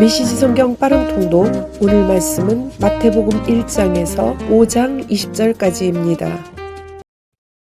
메시지 성경 빠른 통독. 오늘 말씀은 마태복음 1장에서 5장 20절까지입니다.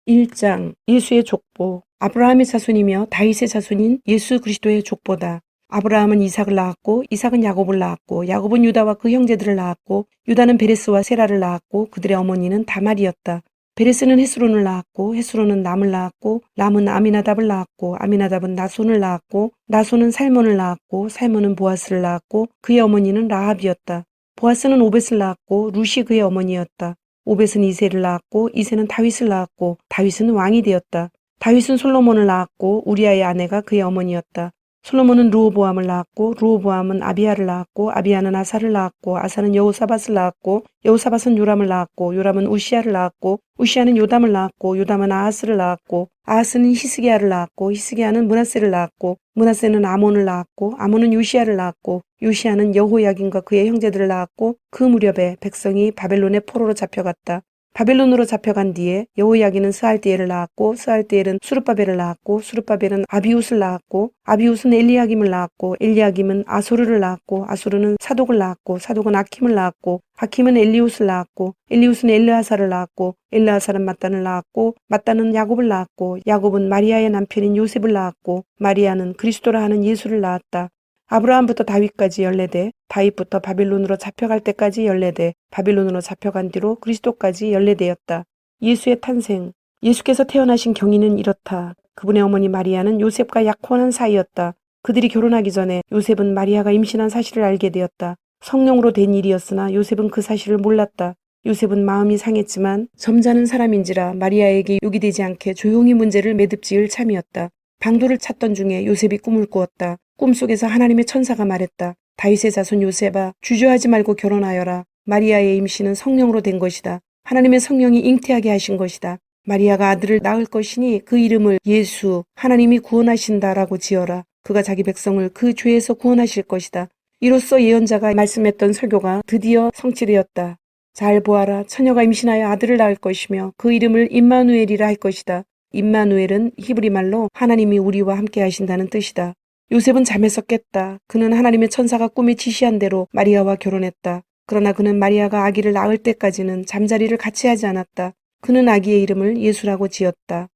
1장 예수의 족보. 아브라함의 자손이며 다윗의 자손인 예수 그리스도의 족보다. 아브라함은 이삭을 낳았고 이삭은 야곱을 낳았고 야곱은 유다와 그 형제들을 낳았고 유다는 베레스와 세라를 낳았고 그들의 어머니는 다말이었다. 베레스는 헤스론을 낳았고 헤스론은 람을 낳았고 람은 아미나답을 낳았고 아미나답은 나손을 낳았고 나손은 살몬을 낳았고 살몬은 보아스를 낳았고 그의 어머니는 라합이었다. 보아스는 오벳을 낳았고 룻이 그의 어머니였다. 오벳은 이새를 낳았고 이새는 다윗을 낳았고 다윗은 왕이 되었다. 다윗은 솔로몬을 낳았고 우리아의 아내가 그의 어머니였다. 솔로몬은 르호보암을 낳았고 르호보암은 아비야를 낳았고 아비야는 아사를 낳았고 아사는 여호사밧을 낳았고 여호사밧은 요람을 낳았고 요람은 우시야를 낳았고 우시야는 요담을 낳았고 요담은 아하스를 낳았고 아하스는 히스기야를 낳았고 히스기야는 므낫세를 낳았고 므낫세는 아몬을 낳았고 아몬은 요시야를 낳았고 요시야는 여호야긴과 그의 형제들을 낳았고 그 무렵에 백성이 바벨론의 포로로 잡혀갔다. 바벨론으로 잡혀간 뒤에 여호야긴은 스알디엘을 낳았고 스알디엘은 수르바벨을 낳았고 수르바벨은 아비웃을 낳았고 아비웃은 엘리야김을 낳았고 엘리야김은 아소르를 낳았고 아소르는 사독을 낳았고 사독은 아킴을 낳았고 아킴은 엘리웃을 낳았고 엘리웃은 엘르하사를 낳았고 엘르하사는 mat단을 낳았고 mat단은 야곱을 낳았고 야곱은 마리아의 남편인 요셉을 낳았고 마리아는 그리스도라 하는 예수를 낳았다. 아브라함부터 다윗까지 14대, 다윗부터 바빌론으로 잡혀갈 때까지 14대, 바빌론으로 잡혀간 뒤로 그리스도까지 14대였다. 예수의 탄생. 예수께서 태어나신 경위는 이렇다. 그분의 어머니 마리아는 요셉과 약혼한 사이였다. 그들이 결혼하기 전에 요셉은 마리아가 임신한 사실을 알게 되었다. 성령으로 된 일이었으나 요셉은 그 사실을 몰랐다. 요셉은 마음이 상했지만 점잖은 사람인지라 마리아에게 요기되지 않게 조용히 문제를 매듭지을 참이었다. 방도를 찾던 중에 요셉이 꿈을 꾸었다. 꿈속에서 하나님의 천사가 말했다. 다윗의 자손 요셉아, 주저하지 말고 결혼하여라. 마리아의 임신은 성령으로 된 것이다. 하나님의 성령이 잉태하게 하신 것이다. 마리아가 아들을 낳을 것이니 그 이름을 예수, 하나님이 구원하신다라고 지어라. 그가 자기 백성을 그 죄에서 구원하실 것이다. 이로써 예언자가 말씀했던 설교가 드디어 성취되었다. 잘 보아라. 처녀가 임신하여 아들을 낳을 것이며 그 이름을 임마누엘이라 할 것이다. 임마누엘은 히브리 말로 하나님이 우리와 함께 하신다는 뜻이다. 요셉은 잠에서 깼다. 그는 하나님의 천사가 꿈에 지시한 대로 마리아와 결혼했다. 그러나 그는 마리아가 아기를 낳을 때까지는 잠자리를 같이 하지 않았다. 그는 아기의 이름을 예수라고 지었다.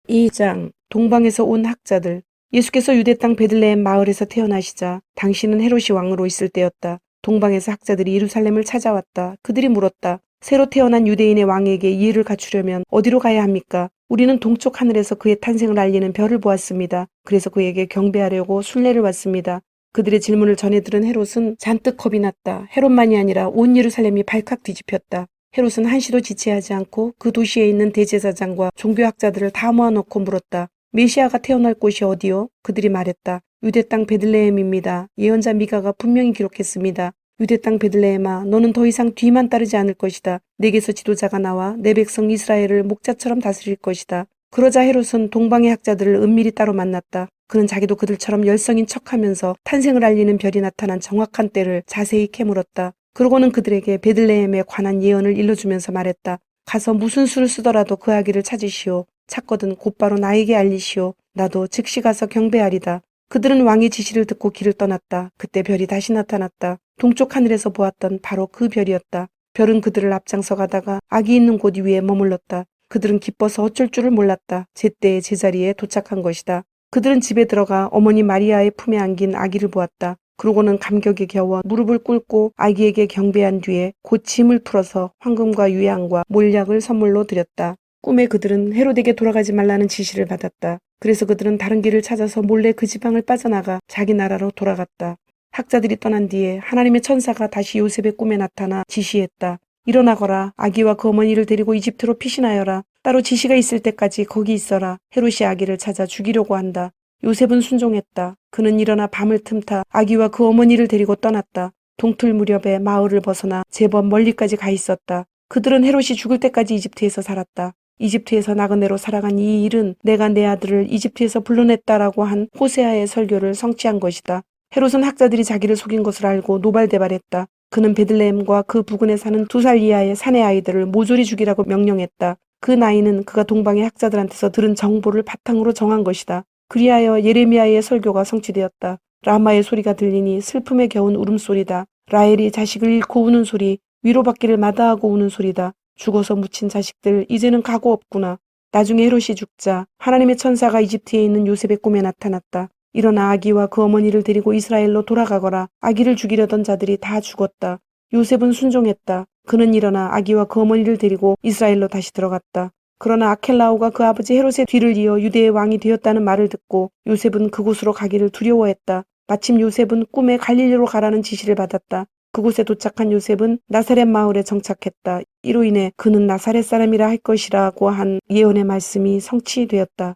2장 동방에서 온 학자들. 예수께서 유대 땅 베들레헴 마을에서 태어나시자 당시는 헤롯이 왕으로 있을 때였다. 동방에서 학자들이 예루살렘을 찾아왔다. 그들이 물었다. 새로 태어난 유대인의 왕에게 이해를 갖추려면 어디로 가야 합니까? 우리는 동쪽 하늘에서 그의 탄생을 알리는 별을 보았습니다. 그래서 그에게 경배하려고 순례를 왔습니다. 그들의 질문을 전해 들은 헤롯은 잔뜩 겁이 났다. 헤롯만이 아니라 온 예루살렘이 발칵 뒤집혔다. 헤롯은 한시도 지체하지 않고 그 도시에 있는 대제사장과 종교학자들을 다 모아놓고 물었다. 메시아가 태어날 곳이 어디요? 그들이 말했다. 유대 땅 베들레헴입니다. 예언자 미가가 분명히 기록했습니다. 유대 땅 베들레헴아, 너는 더 이상 뒤만 따르지 않을 것이다. 내게서 지도자가 나와 내 백성 이스라엘을 목자처럼 다스릴 것이다. 그러자 헤롯은 동방의 학자들을 은밀히 따로 만났다. 그는 자기도 그들처럼 열성인 척하면서 탄생을 알리는 별이 나타난 정확한 때를 자세히 캐물었다. 그러고는 그들에게 베들레헴에 관한 예언을 일러주면서 말했다. 가서 무슨 수를 쓰더라도 그 아기를 찾으시오. 찾거든 곧바로 나에게 알리시오. 나도 즉시 가서 경배하리다. 그들은 왕의 지시를 듣고 길을 떠났다. 그때 별이 다시 나타났다. 동쪽 하늘에서 보았던 바로 그 별이었다. 별은 그들을 앞장서 가다가 아기 있는 곳 위에 머물렀다. 그들은 기뻐서 어쩔 줄을 몰랐다. 제때에 제자리에 도착한 것이다. 그들은 집에 들어가 어머니 마리아의 품에 안긴 아기를 보았다. 그러고는 감격에 겨워 무릎을 꿇고 아기에게 경배한 뒤에 곧 짐을 풀어서 황금과 유향과 몰약을 선물로 드렸다. 꿈에 그들은 헤롯에게 돌아가지 말라는 지시를 받았다. 그래서 그들은 다른 길을 찾아서 몰래 그 지방을 빠져나가 자기 나라로 돌아갔다. 학자들이 떠난 뒤에 하나님의 천사가 다시 요셉의 꿈에 나타나 지시했다. 일어나거라. 아기와 그 어머니를 데리고 이집트로 피신하여라. 따로 지시가 있을 때까지 거기 있어라. 헤롯이 아기를 찾아 죽이려고 한다. 요셉은 순종했다. 그는 일어나 밤을 틈타 아기와 그 어머니를 데리고 떠났다. 동틀 무렵에 마을을 벗어나 제법 멀리까지 가 있었다. 그들은 헤롯이 죽을 때까지 이집트에서 살았다. 이집트에서 나그네로 살아간 이 일은 내가 내 아들을 이집트에서 불러냈다라고 한 호세아의 설교를 성취한 것이다. 헤롯은 학자들이 자기를 속인 것을 알고 노발대발했다. 그는 베들레헴과 그 부근에 사는 2살 이하의 사내 아이들을 모조리 죽이라고 명령했다. 그 나이는 그가 동방의 학자들한테서 들은 정보를 바탕으로 정한 것이다. 그리하여 예레미야의 설교가 성취되었다. 라마의 소리가 들리니 슬픔에 겨운 울음소리다. 라헬이 자식을 잃고 우는 소리, 위로받기를 마다하고 우는 소리다. 죽어서 묻힌 자식들 이제는 각오 없구나. 나중에 헤롯이 죽자 하나님의 천사가 이집트에 있는 요셉의 꿈에 나타났다. 일어나 아기와 그 어머니를 데리고 이스라엘로 돌아가거라. 아기를 죽이려던 자들이 다 죽었다. 요셉은 순종했다. 그는 일어나 아기와 그 어머니를 데리고 이스라엘로 다시 들어갔다. 그러나 아켈라오가 그 아버지 헤롯의 뒤를 이어 유대의 왕이 되었다는 말을 듣고 요셉은 그곳으로 가기를 두려워했다. 마침 요셉은 꿈에 갈릴리로 가라는 지시를 받았다. 그곳에 도착한 요셉은 나사렛 마을에 정착했다. 이로 인해 그는 나사렛 사람이라 할 것이라고 한 예언의 말씀이 성취되었다.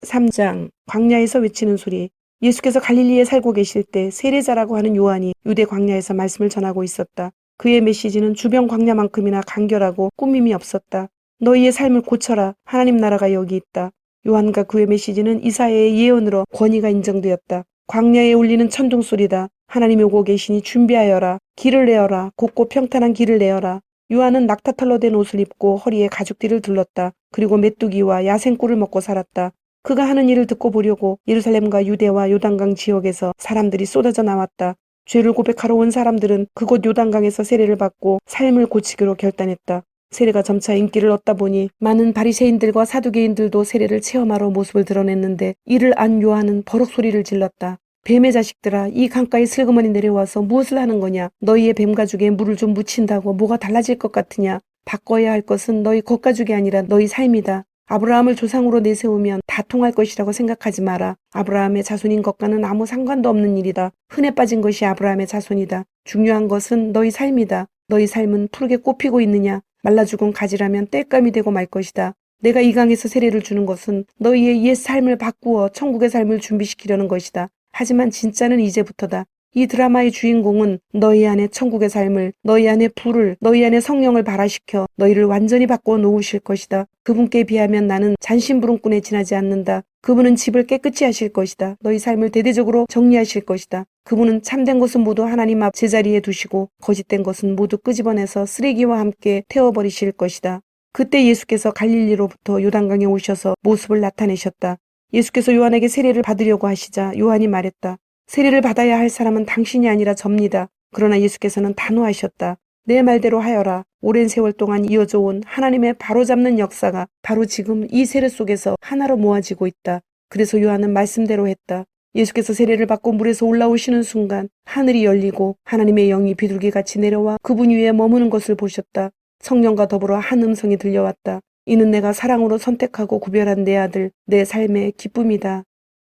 3장 광야에서 외치는 소리. 예수께서 갈릴리에 살고 계실 때 세례자라고 하는 요한이 유대 광야에서 말씀을 전하고 있었다. 그의 메시지는 주변 광야만큼이나 간결하고 꾸밈이 없었다. 너희의 삶을 고쳐라. 하나님 나라가 여기 있다. 요한과 그의 메시지는 이사야의 예언으로 권위가 인정되었다. 광야에 울리는 천둥 소리다. 하나님이 오고 계시니 준비하여라. 길을 내어라. 곱고 평탄한 길을 내어라. 요한은 낙타털로 된 옷을 입고 허리에 가죽띠를 둘렀다. 그리고 메뚜기와 야생꿀을 먹고 살았다. 그가 하는 일을 듣고 보려고 예루살렘과 유대와 요단강 지역에서 사람들이 쏟아져 나왔다. 죄를 고백하러 온 사람들은 그곳 요단강에서 세례를 받고 삶을 고치기로 결단했다. 세례가 점차 인기를 얻다 보니 많은 바리새인들과 사두개인들도 세례를 체험하러 모습을 드러냈는데 이를 안 요한은 버럭 소리를 질렀다. 뱀의 자식들아, 이 강가에 슬그머니 내려와서 무엇을 하는 거냐? 너희의 뱀 가죽에 물을 좀 묻힌다고 뭐가 달라질 것 같으냐? 바꿔야 할 것은 너희 겉가죽이 아니라 너희 삶이다. 아브라함을 조상으로 내세우면 다 통할 것이라고 생각하지 마라. 아브라함의 자손인 것과는 아무 상관도 없는 일이다. 흔해 빠진 것이 아브라함의 자손이다. 중요한 것은 너희 삶이다. 너희 삶은 푸르게 꽃피고 있느냐? 말라 죽은 가지라면 땔감이 되고 말 것이다. 내가 이 강에서 세례를 주는 것은 너희의 옛 삶을 바꾸어 천국의 삶을 준비시키려는 것이다. 하지만 진짜는 이제부터다. 이 드라마의 주인공은 너희 안에 천국의 삶을, 너희 안에 불을, 너희 안에 성령을 발화시켜 너희를 완전히 바꾸어 놓으실 것이다. 그분께 비하면 나는 잔심부름꾼에 지나지 않는다. 그분은 집을 깨끗이 하실 것이다. 너희 삶을 대대적으로 정리하실 것이다. 그분은 참된 것은 모두 하나님 앞 제자리에 두시고 거짓된 것은 모두 끄집어내서 쓰레기와 함께 태워버리실 것이다. 그때 예수께서 갈릴리로부터 요단강에 오셔서 모습을 나타내셨다. 예수께서 요한에게 세례를 받으려고 하시자 요한이 말했다. 세례를 받아야 할 사람은 당신이 아니라 접니다. 그러나 예수께서는 단호하셨다. 내 말대로 하여라. 오랜 세월 동안 이어져 온 하나님의 바로잡는 역사가 바로 지금 이 세례 속에서 하나로 모아지고 있다. 그래서 요한은 말씀대로 했다. 예수께서 세례를 받고 물에서 올라오시는 순간 하늘이 열리고 하나님의 영이 비둘기같이 내려와 그분 위에 머무는 것을 보셨다. 성령과 더불어 한 음성이 들려왔다. 이는 내가 사랑으로 선택하고 구별한 내 아들, 내 삶의 기쁨이다.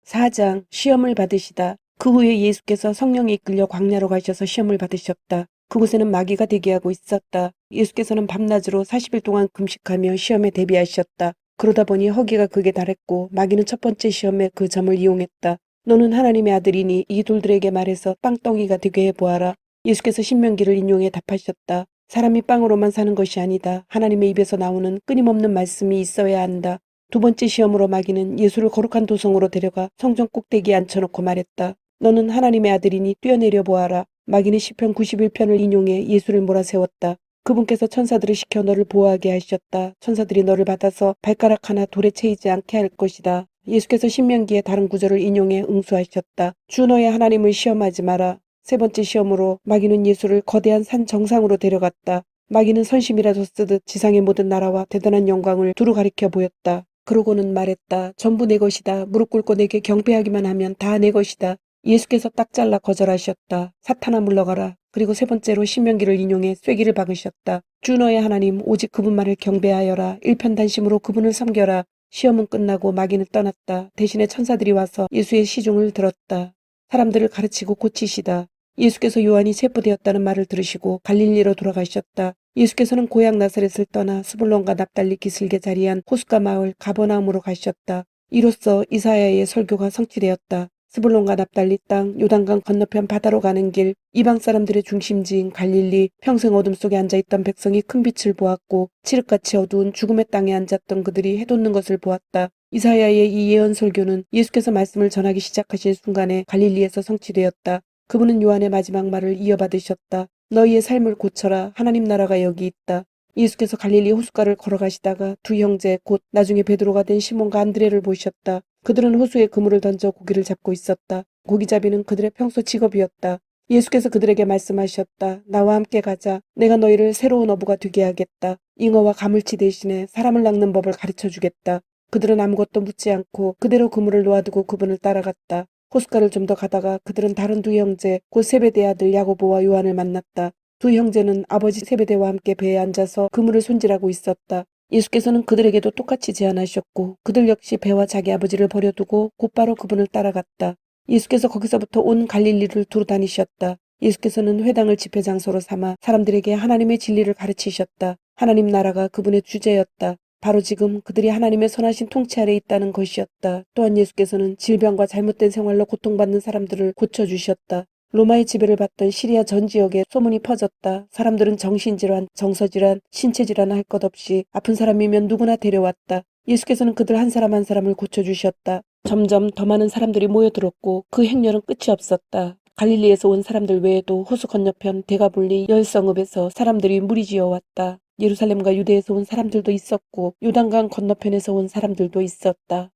4장 시험을 받으시다. 그 후에 예수께서 성령에 이끌려 광야로 가셔서 시험을 받으셨다. 그곳에는 마귀가 대기하고 있었다. 예수께서는 밤낮으로 40일 동안 금식하며 시험에 대비하셨다. 그러다 보니 허기가 극에 달했고 마귀는 첫 번째 시험에 그 점을 이용했다. 너는 하나님의 아들이니 이 돌들에게 말해서 빵덩이가 되게 해보아라. 예수께서 신명기를 인용해 답하셨다. 사람이 빵으로만 사는 것이 아니다. 하나님의 입에서 나오는 끊임없는 말씀이 있어야 한다. 두 번째 시험으로 마귀는 예수를 거룩한 도성으로 데려가 성전 꼭대기에 앉혀놓고 말했다. 너는 하나님의 아들이니 뛰어내려 보아라. 마귀는 시편 91편을 인용해 예수를 몰아세웠다. 그분께서 천사들을 시켜 너를 보호하게 하셨다. 천사들이 너를 받아서 발가락 하나 돌에 채이지 않게 할 것이다. 예수께서 신명기의 다른 구절을 인용해 응수하셨다. 주 너의 하나님을 시험하지 마라. 세 번째 시험으로 마귀는 예수를 거대한 산 정상으로 데려갔다. 마귀는 선심이라도 쓰듯 지상의 모든 나라와 대단한 영광을 두루 가리켜 보였다. 그러고는 말했다. 전부 내 것이다. 무릎 꿇고 내게 경배하기만 하면 다 내 것이다. 예수께서 딱 잘라 거절하셨다. 사탄아 물러가라. 그리고 세 번째로 신명기를 인용해 쐐기를 박으셨다. 주 너의 하나님 오직 그분만을 경배하여라. 일편단심으로 그분을 섬겨라. 시험은 끝나고 마귀는 떠났다. 대신에 천사들이 와서 예수의 시중을 들었다. 사람들을 가르치고 고치시다. 예수께서 요한이 체포되었다는 말을 들으시고 갈릴리로 돌아가셨다. 예수께서는 고향 나사렛을 떠나 스불론과 납달리 기슭에 자리한 호숫가 마을 가버나움으로 가셨다. 이로써 이사야의 설교가 성취되었다. 스불론과 납달리 땅, 요단강 건너편 바다로 가는 길, 이방 사람들의 중심지인 갈릴리, 평생 어둠 속에 앉아있던 백성이 큰 빛을 보았고 칠흑같이 어두운 죽음의 땅에 앉았던 그들이 해돋는 것을 보았다. 이사야의 이 예언 설교는 예수께서 말씀을 전하기 시작하신 순간에 갈릴리에서 성취되었다. 그분은 요한의 마지막 말을 이어받으셨다. 너희의 삶을 고쳐라. 하나님 나라가 여기 있다. 예수께서 갈릴리 호숫가를 걸어가시다가 두 형제 곧 나중에 베드로가 된 시몬과 안드레를 보셨다. 그들은 호수에 그물을 던져 고기를 잡고 있었다. 고기잡이는 그들의 평소 직업이었다. 예수께서 그들에게 말씀하셨다. 나와 함께 가자. 내가 너희를 새로운 어부가 되게 하겠다. 잉어와 가물치 대신에 사람을 낚는 법을 가르쳐 주겠다. 그들은 아무것도 묻지 않고 그대로 그물을 놓아두고 그분을 따라갔다. 호숫가를 좀 더 가다가 그들은 다른 두 형제, 곧 세베대의 아들 야고보와 요한을 만났다. 두 형제는 아버지 세베대와 함께 배에 앉아서 그물을 손질하고 있었다. 예수께서는 그들에게도 똑같이 제안하셨고 그들 역시 배와 자기 아버지를 버려두고 곧바로 그분을 따라갔다. 예수께서 거기서부터 온 갈릴리를 두루 다니셨다. 예수께서는 회당을 집회 장소로 삼아 사람들에게 하나님의 진리를 가르치셨다. 하나님 나라가 그분의 주제였다. 바로 지금 그들이 하나님의 선하신 통치 아래 있다는 것이었다. 또한 예수께서는 질병과 잘못된 생활로 고통받는 사람들을 고쳐주셨다. 로마의 지배를 받던 시리아 전 지역에 소문이 퍼졌다. 사람들은 정신질환, 정서질환, 신체질환 할 것 없이 아픈 사람이면 누구나 데려왔다. 예수께서는 그들 한 사람 한 사람을 고쳐주셨다. 점점 더 많은 사람들이 모여들었고 그 행렬은 끝이 없었다. 갈릴리에서 온 사람들 외에도 호수 건너편 데가볼리 열성읍에서 사람들이 무리지어 왔다. 예루살렘과 유대에서 온 사람들도 있었고 요단강 건너편에서 온 사람들도 있었다.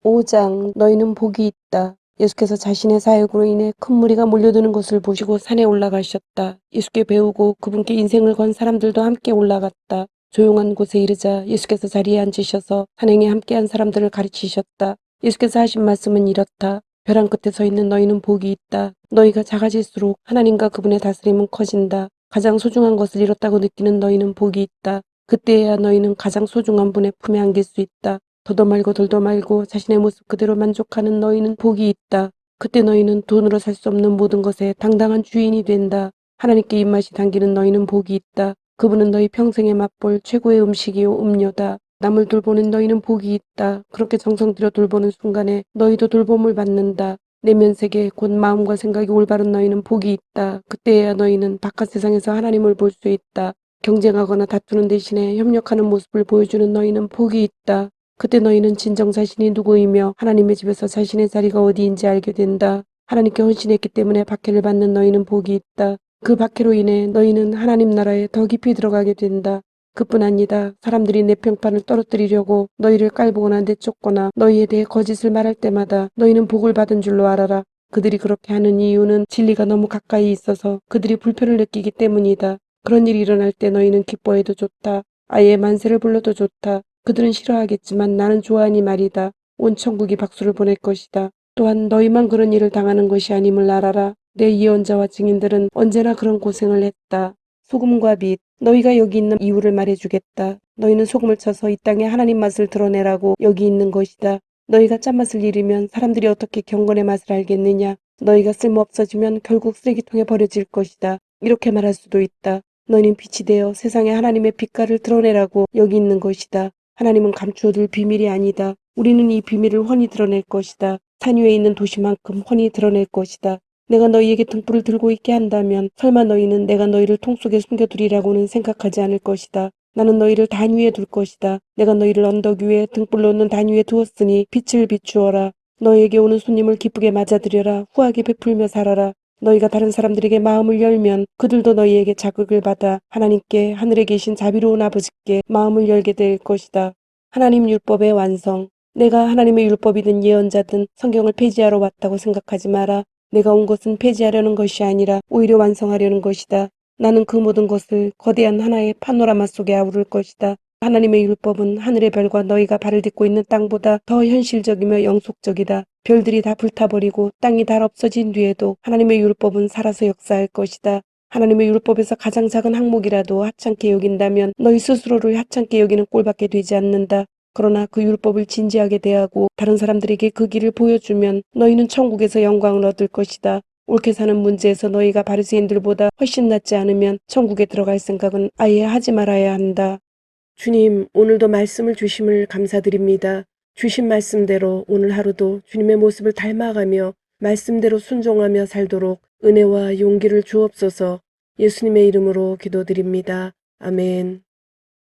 5장 너희는 복이 있다. 예수께서 자신의 사역으로 인해 큰 무리가 몰려드는 것을 보시고 산에 올라가셨다. 예수께 배우고 그분께 인생을 건 사람들도 함께 올라갔다. 조용한 곳에 이르자 예수께서 자리에 앉으셔서 산행에 함께한 사람들을 가르치셨다. 예수께서 하신 말씀은 이렇다. 벼랑 끝에 서 있는 너희는 복이 있다. 너희가 작아질수록 하나님과 그분의 다스림은 커진다. 가장 소중한 것을 잃었다고 느끼는 너희는 복이 있다. 그때야 너희는 가장 소중한 분의 품에 안길 수 있다. 더도 말고 덜도 말고 자신의 모습 그대로 만족하는 너희는 복이 있다. 그때 너희는 돈으로 살 수 없는 모든 것에 당당한 주인이 된다. 하나님께 입맛이 당기는 너희는 복이 있다. 그분은 너희 평생에 맛볼 최고의 음식이요 음료다. 남을 돌보는 너희는 복이 있다. 그렇게 정성 들여 돌보는 순간에 너희도 돌봄을 받는다. 내면 세계 곧 마음과 생각이 올바른 너희는 복이 있다. 그때야 너희는 바깥 세상에서 하나님을 볼 수 있다. 경쟁하거나 다투는 대신에 협력하는 모습을 보여주는 너희는 복이 있다. 그때 너희는 진정 자신이 누구이며 하나님의 집에서 자신의 자리가 어디인지 알게 된다. 하나님께 헌신했기 때문에 박해를 받는 너희는 복이 있다. 그 박해로 인해 너희는 하나님 나라에 더 깊이 들어가게 된다. 그뿐 아니다. 사람들이 내 평판을 떨어뜨리려고 너희를 깔보거나 내쫓거나 너희에 대해 거짓을 말할 때마다 너희는 복을 받은 줄로 알아라. 그들이 그렇게 하는 이유는 진리가 너무 가까이 있어서 그들이 불편을 느끼기 때문이다. 그런 일이 일어날 때 너희는 기뻐해도 좋다. 아예 만세를 불러도 좋다. 그들은 싫어하겠지만 나는 좋아하니 말이다. 온 천국이 박수를 보낼 것이다. 또한 너희만 그런 일을 당하는 것이 아님을 알아라. 내 예언자와 증인들은 언제나 그런 고생을 했다. 소금과 빛, 너희가 여기 있는 이유를 말해주겠다. 너희는 소금을 쳐서 이 땅에 하나님 맛을 드러내라고 여기 있는 것이다. 너희가 짠맛을 잃으면 사람들이 어떻게 경건의 맛을 알겠느냐. 너희가 쓸모없어지면 결국 쓰레기통에 버려질 것이다. 이렇게 말할 수도 있다. 너희는 빛이 되어 세상에 하나님의 빛깔을 드러내라고 여기 있는 것이다. 하나님은 감추어둘 비밀이 아니다. 우리는 이 비밀을 훤히 드러낼 것이다. 산 위에 있는 도시만큼 훤히 드러낼 것이다. 내가 너희에게 등불을 들고 있게 한다면 설마 너희는 내가 너희를 통 속에 숨겨두리라고는 생각하지 않을 것이다. 나는 너희를 단 위에 둘 것이다. 내가 너희를 언덕 위에 등불 놓는 단 위에 두었으니 빛을 비추어라. 너희에게 오는 손님을 기쁘게 맞아들여라. 후하게 베풀며 살아라. 너희가 다른 사람들에게 마음을 열면 그들도 너희에게 자극을 받아 하나님께 하늘에 계신 자비로운 아버지께 마음을 열게 될 것이다. 하나님 율법의 완성. 내가 하나님의 율법이든 예언자든 성경을 폐지하러 왔다고 생각하지 마라. 내가 온 것은 폐지하려는 것이 아니라 오히려 완성하려는 것이다. 나는 그 모든 것을 거대한 하나의 파노라마 속에 아우를 것이다. 하나님의 율법은 하늘의 별과 너희가 발을 딛고 있는 땅보다 더 현실적이며 영속적이다. 별들이 다 불타버리고 땅이 다 없어진 뒤에도 하나님의 율법은 살아서 역사할 것이다. 하나님의 율법에서 가장 작은 항목이라도 하찮게 여긴다면 너희 스스로를 하찮게 여기는 꼴밖에 되지 않는다. 그러나 그 율법을 진지하게 대하고 다른 사람들에게 그 길을 보여주면 너희는 천국에서 영광을 얻을 것이다. 옳게 사는 문제에서 너희가 바리새인들보다 훨씬 낫지 않으면 천국에 들어갈 생각은 아예 하지 말아야 한다. 주님, 오늘도 말씀을 주심을 감사드립니다. 주신 말씀대로 오늘 하루도 주님의 모습을 닮아가며 말씀대로 순종하며 살도록 은혜와 용기를 주옵소서. 예수님의 이름으로 기도드립니다. 아멘.